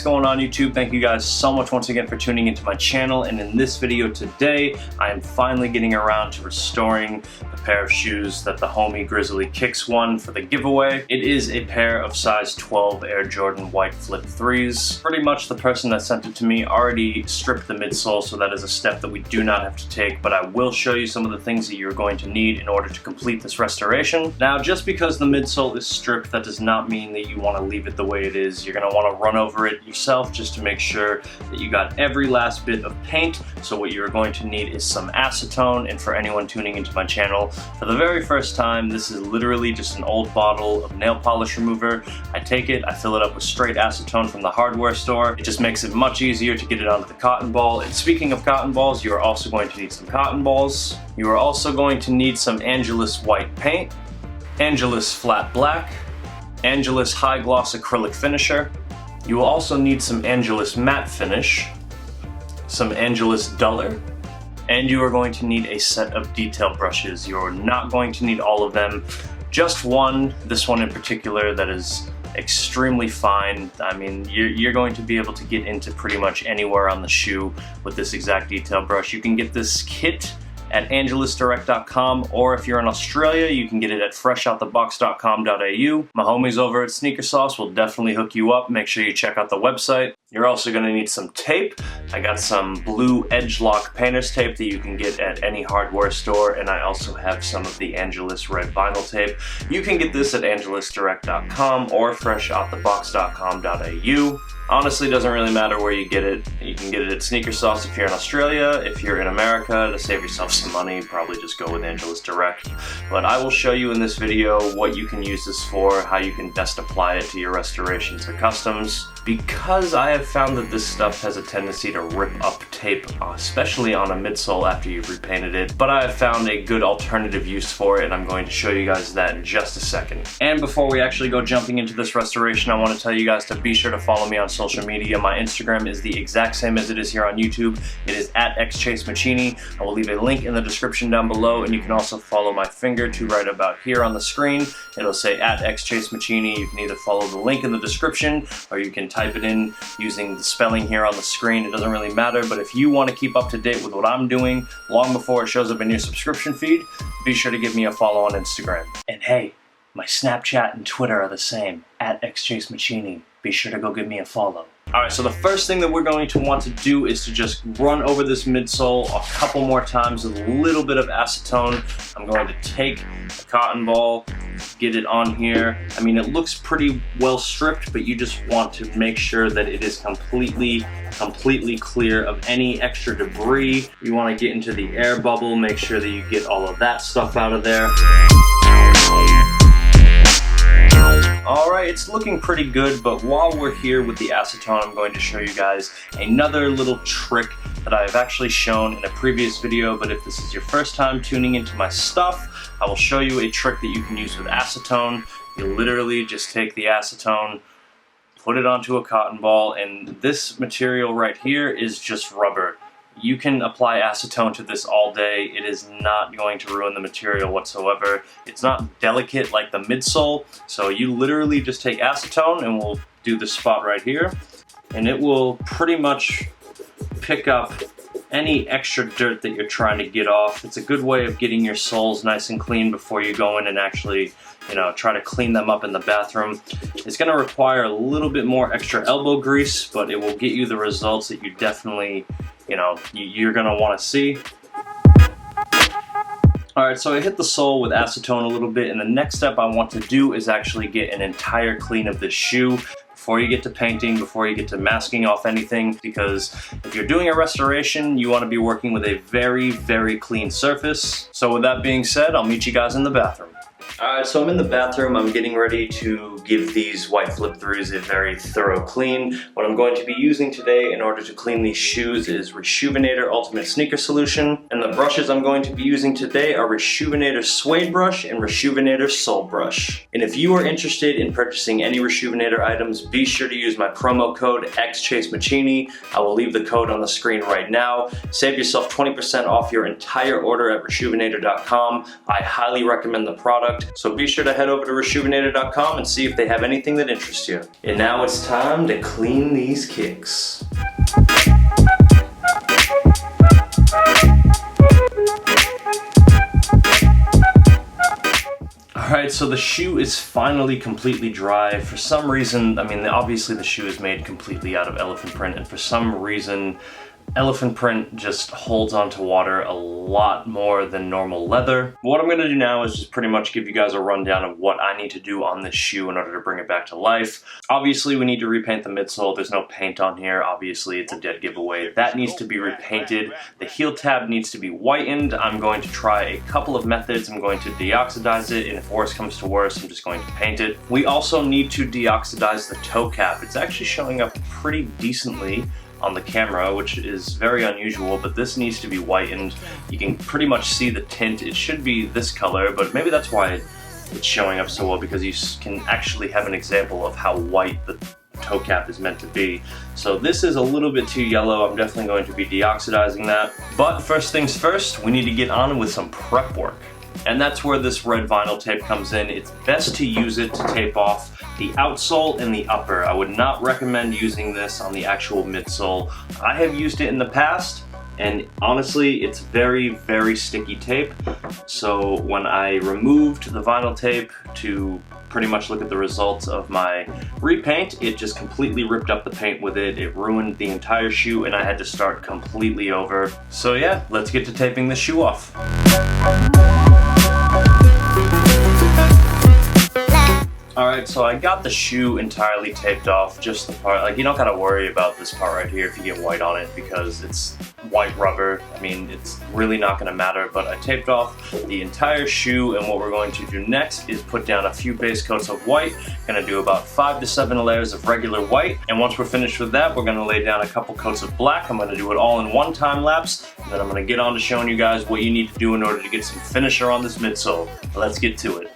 going on YouTube? Thank you guys so much once again for tuning into my channel, and in this video today I am finally getting around to restoring a pair of shoes that the homie Grizzly Kicks won for the giveaway. It is a pair of size 12 Air Jordan white flip 3s. Pretty much the person that sent it to me already stripped the midsole, so that is a step that we do not have to take, but I will show you some of the things that you're going to need in order to complete this restoration. Now, just because the midsole is stripped, that does not mean that you want to leave it the way it is. You're going to want to run over it yourself just to make sure that you got every last bit of paint. So what you're going to need is some acetone, and for anyone tuning into my channel for the very first time, this is literally just an old bottle of nail polish remover. I take it, I fill it up with straight acetone from the hardware store. It just makes it much easier to get it onto the cotton ball. And speaking of cotton balls, you are also going to need some cotton balls. You are also going to need some Angelus white paint, Angelus flat black, Angelus high gloss acrylic finisher. You will also need some Angelus matte finish, some Angelus duller, and you are going to need a set of detail brushes. You're not going to need all of them, just one, this one in particular that is extremely fine. I mean, you're going to be able to get into pretty much anywhere on the shoe with this exact detail brush. You can get this kit at angelusdirect.com, or if you're in Australia, you can get it at freshoutthebox.com.au. My homies over at Sneaker Sauce will definitely hook you up. Make sure you check out the website. You're also going to need some tape. I got some blue edge lock painter's tape that you can get at any hardware store, and I also have some of the Angelus red vinyl tape. You can get this at angelusdirect.com or freshoutthebox.com.au. Honestly, it doesn't really matter where you get it. You can get it at Sneaker Sauce if you're in Australia. If you're in America, to save yourself some money, probably just go with Angelus Direct. But I will show you in this video what you can use this for, how you can best apply it to your restorations or customs. Because I have found that this stuff has a tendency to rip up tape, especially on a midsole after you've repainted it, but I have found a good alternative use for it, and I'm going to show you guys that in just a second. And before we actually go jumping into this restoration, I want to tell you guys to be sure to follow me on social media. My Instagram is the exact same as it is here on YouTube. It is at xChaseMaccini. I will leave a link in the description down below, and you can also follow my finger to right about here on the screen. It'll say at xChaseMaccini. You can either follow the link in the description, or you can type it in using the spelling here on the screen. It doesn't really matter, but if you want to keep up to date with what I'm doing long before it shows up in your subscription feed, be sure to give me a follow on Instagram. And hey, my Snapchat and Twitter are the same, at xChaseMaccini. Be sure to go give me a follow. Alright, so the first thing that we're going to want to do is to just run over this midsole a couple more times with a little bit of acetone. I'm going to take a cotton ball, get it on here. I mean, it looks pretty well stripped, but you just want to make sure that it is completely clear of any extra debris. You want to get into the air bubble, make sure that you get all of that stuff out of there. Alright, it's looking pretty good, but while we're here with the acetone, I'm going to show you guys another little trick that I've actually shown in a previous video, but if this is your first time tuning into my stuff, I will show you a trick that you can use with acetone. You literally just take the acetone, put it onto a cotton ball, and this material right here is just rubber. You can apply acetone to this all day. It is not going to ruin the material whatsoever. It's not delicate like the midsole, so you literally just take acetone, and we'll do the spot right here, and it will pretty much pick up any extra dirt that you're trying to get off. It's a good way of getting your soles nice and clean before you go in and actually, try to clean them up in the bathroom. It's going to require a little bit more extra elbow grease, but it will get you the results that you definitely, you're going to want to see. Alright, so I hit the sole with acetone a little bit, and the next step I want to do is actually get an entire clean of this shoe before you get to painting, before you get to masking off anything, because if you're doing a restoration, you want to be working with a very clean surface. So with that being said, I'll meet you guys in the bathroom. Alright, so I'm in the bathroom. I'm getting ready to give these white flip 3s a very thorough clean. What I'm going to be using today in order to clean these shoes is Reshoevn8r Ultimate Sneaker Solution. And the brushes I'm going to be using today are Reshoevn8r Suede Brush and Reshoevn8r Sole Brush. And if you are interested in purchasing any Reshoevn8r items, be sure to use my promo code xChaseMaccini. I will leave the code on the screen right now. Save yourself 20% off your entire order at Reshoevn8r.com. I highly recommend the product. So be sure to head over to Reshoevn8r.com and see if if they have anything that interests you. And now it's time to clean these kicks. Alright, so the shoe is finally completely dry. For some reason, I mean, obviously the shoe is made completely out of elephant print, and for some reason, elephant print just holds onto water a lot more than normal leather. What I'm gonna do now is just pretty much give you guys a rundown of what I need to do on this shoe in order to bring it back to life. Obviously, we need to repaint the midsole. There's no paint on here. Obviously, it's a dead giveaway. That needs to be repainted. The heel tab needs to be whitened. I'm going to try a couple of methods. I'm going to deoxidize it, and if worse comes to worse, I'm just going to paint it. We also need to deoxidize the toe cap. It's actually showing up pretty decently on the camera, which is very unusual, but this needs to be whitened. You can pretty much see the tint. It should be this color, but maybe that's why it's showing up so well, because you can actually have an example of how white the toe cap is meant to be. So this is a little bit too yellow. I'm definitely going to be deoxidizing that. But first things first, we need to get on with some prep work. And that's where this red vinyl tape comes in. It's best to use it to tape off the outsole and the upper. I would not recommend using this on the actual midsole. I have used it in the past, and honestly, it's very, very sticky tape. So when I removed the vinyl tape to pretty much look at the results of my repaint, it just completely ripped up the paint with it. It ruined the entire shoe, and I had to start completely over. So yeah, let's get to taping the shoe off. Alright, so I got the shoe entirely taped off, just the part, like, you don't gotta worry about this part right here if you get white on it, because it's white rubber. I mean, it's really not gonna matter, but I taped off the entire shoe, and what we're going to do next is put down a few base coats of white. Gonna do about 5 to 7 layers of regular white, and once we're finished with that, we're gonna lay down a couple coats of black. I'm gonna do it all in one time lapse, and then I'm gonna get on to showing you guys what you need to do in order to get some finisher on this midsole. Let's get to it.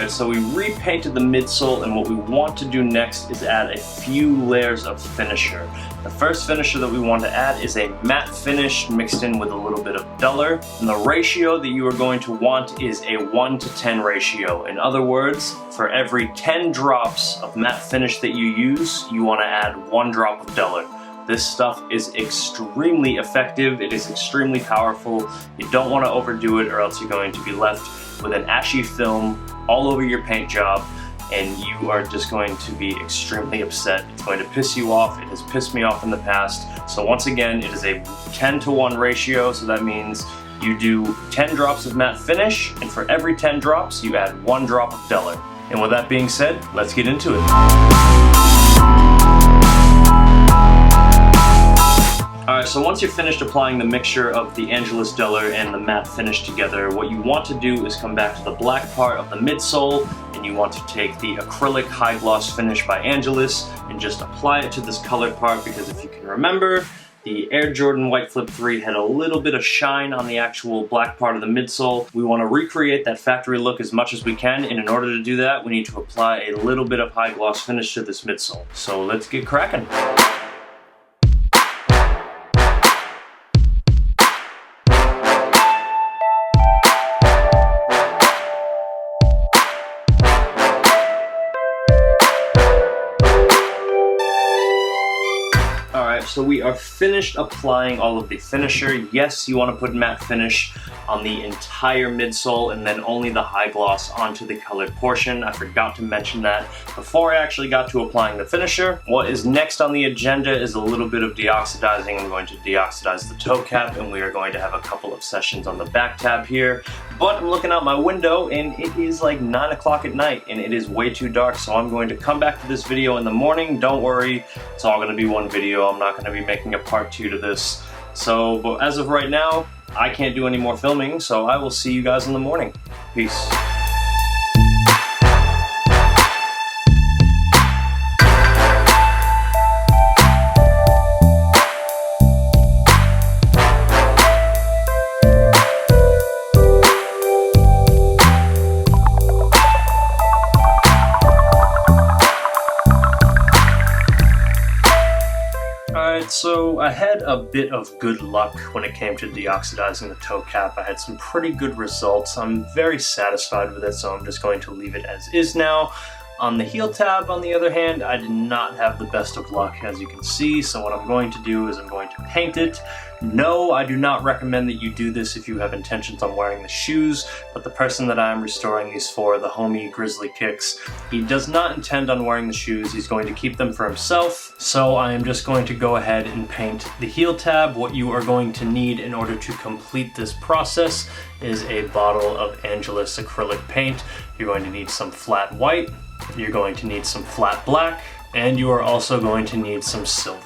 So we repainted the midsole, and what we want to do next is add a few layers of finisher. The first finisher that we want to add is a matte finish mixed in with a little bit of duller. And the ratio that you are going to want is a 1:10 ratio. In other words, for every 10 drops of matte finish that you use, you want to add 1 drop of duller. This stuff is extremely effective. It is extremely powerful. You don't want to overdo it, or else you're going to be left with an ashy film all over your paint job, and you are just going to be extremely upset. It's going to piss you off. It has pissed me off in the past. So once again, it is a 10:1 ratio, so that means you do 10 drops of matte finish, and for every 10 drops, you add 1 drop of duller. And with that being said, let's get into it. Alright, so once you're finished applying the mixture of the Angelus Duller and the matte finish together, what you want to do is come back to the black part of the midsole, and you want to take the acrylic high gloss finish by Angelus and just apply it to this colored part, because if you can remember, the Air Jordan White Flip 3 had a little bit of shine on the actual black part of the midsole. We want to recreate that factory look as much as we can, and in order to do that, we need to apply a little bit of high gloss finish to this midsole. So let's get cracking. Alright, so we are finished applying all of the finisher. Yes, you want to put matte finish on the entire midsole and then only the high gloss onto the colored portion. I forgot to mention that before I actually got to applying the finisher. What is next on the agenda is a little bit of deoxidizing. I'm going to deoxidize the toe cap, and we are going to have a couple of sessions on the back tab here. But I'm looking out my window and it is like 9 o'clock at night and it is way too dark, so I'm going to come back to this video in the morning. Don't worry, it's all going to be one video. I'm not going to be making a part 2 to this. So, but as of right now, I can't do any more filming, so I will see you guys in the morning. Peace. So I had a bit of good luck when it came to deoxidizing the toe cap. I had some pretty good results. I'm very satisfied with it, so I'm just going to leave it as is now. On the heel tab, on the other hand, I did not have the best of luck, as you can see, so what I'm going to do is I'm going to paint it. No, I do not recommend that you do this if you have intentions on wearing the shoes, but the person that I'm restoring these for, the homie Grizzly Kicks, he does not intend on wearing the shoes. He's going to keep them for himself, so I am just going to go ahead and paint the heel tab. What you are going to need in order to complete this process is a bottle of Angelus acrylic paint. You're going to need some flat white, you're going to need some flat black, and you are also going to need some silver.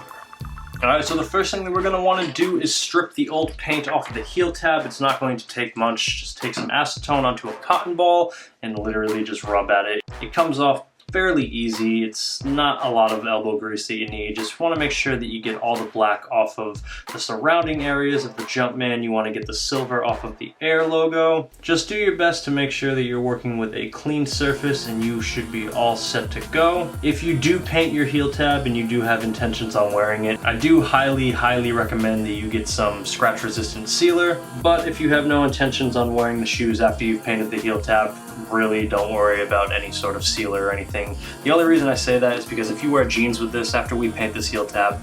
Alright, so the first thing that we're going to want to do is strip the old paint off of the heel tab. It's not going to take much. Just take some acetone onto a cotton ball and literally just rub at it. It comes off fairly easy. It's not a lot of elbow grease that you need. Just want to make sure that you get all the black off of the surrounding areas of the Jumpman. You want to get the silver off of the Air logo. Just do your best to make sure that you're working with a clean surface and you should be all set to go. If you do paint your heel tab and you do have intentions on wearing it, I do highly recommend that you get some scratch resistant sealer. But if you have no intentions on wearing the shoes after you've painted the heel tab, really don't worry about any sort of sealer or anything. The only reason I say that is because if you wear jeans with this after we paint this heel tab,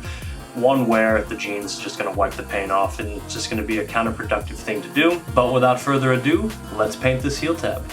one wear, the jeans is just going to wipe the paint off and it's just going to be a counterproductive thing to do. But without further ado, let's paint this heel tab.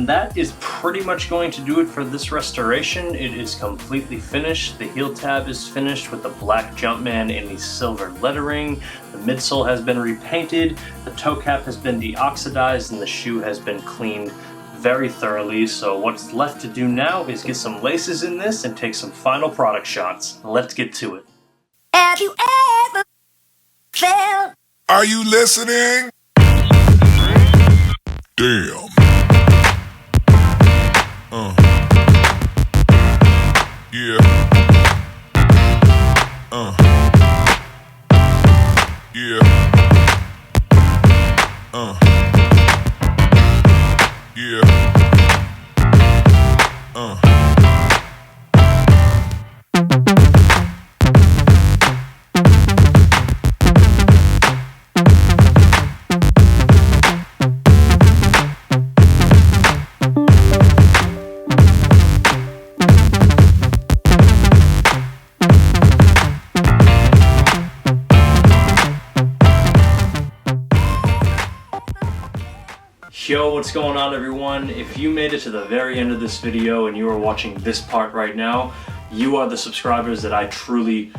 That is pretty much going to do it for this restoration. It is completely finished. The heel tab is finished with the black Jumpman and the silver lettering. The midsole has been repainted, the toe cap has been deoxidized, and the shoe has been cleaned very thoroughly. So what's left to do now is get some laces in this and take some final product shots. Let's get to it. Have you ever felt? Are you listening? Damn. Yeah. Yeah. Yeah. Yo, what's going on everyone? If you made it to the very end of this video and you are watching this part right now, You are the subscribers that I truly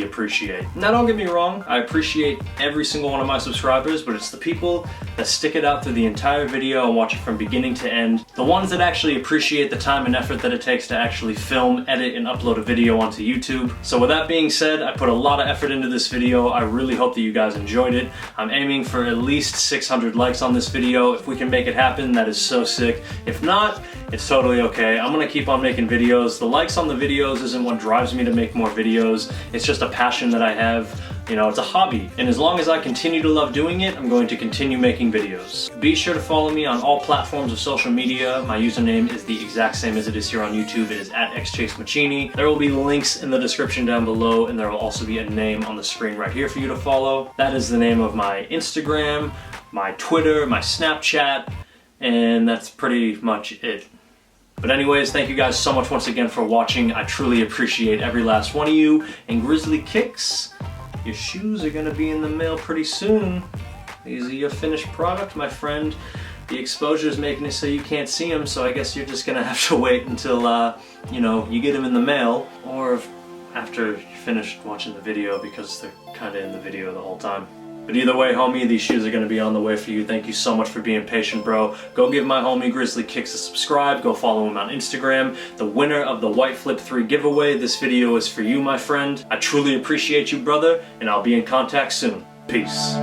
appreciate. Now don't get me wrong, I appreciate every single one of my subscribers, but it's the people that stick it out through the entire video and watch it from beginning to end. The ones that actually appreciate the time and effort that it takes to actually film, edit, and upload a video onto YouTube. So with that being said, I put a lot of effort into this video. I really hope that you guys enjoyed it. I'm aiming for at least 600 likes on this video. If we can make it happen, that is so sick. If not, it's totally okay. I'm gonna keep on making videos. The likes on the videos isn't what drives me to make more videos. It's just a passion that I have. You know, it's a hobby. And as long as I continue to love doing it, I'm going to continue making videos. Be sure to follow me on all platforms of social media. My username is the exact same as it is here on YouTube. It is at xChaseMaccini. There will be links in the description down below, and there will also be a name on the screen right here for you to follow. That is the name of my Instagram, my Twitter, my Snapchat, and that's pretty much it. But anyways, thank you guys so much once again for watching. I truly appreciate every last one of you. And Grizzly Kicks, your shoes are gonna be in the mail pretty soon. These are your finished product, my friend. The exposure is making it so you can't see them, so I guess you're just gonna have to wait until, you know, you get them in the mail, or after you finish watching the video, because they're kinda in the video the whole time. But either way, homie, these shoes are gonna be on the way for you. Thank you so much for being patient, bro. Go give my homie Grizzly Kicks a subscribe. Go follow him on Instagram. The winner of the White Flip 3 giveaway, this video is for you, my friend. I truly appreciate you, brother, and I'll be in contact soon. Peace.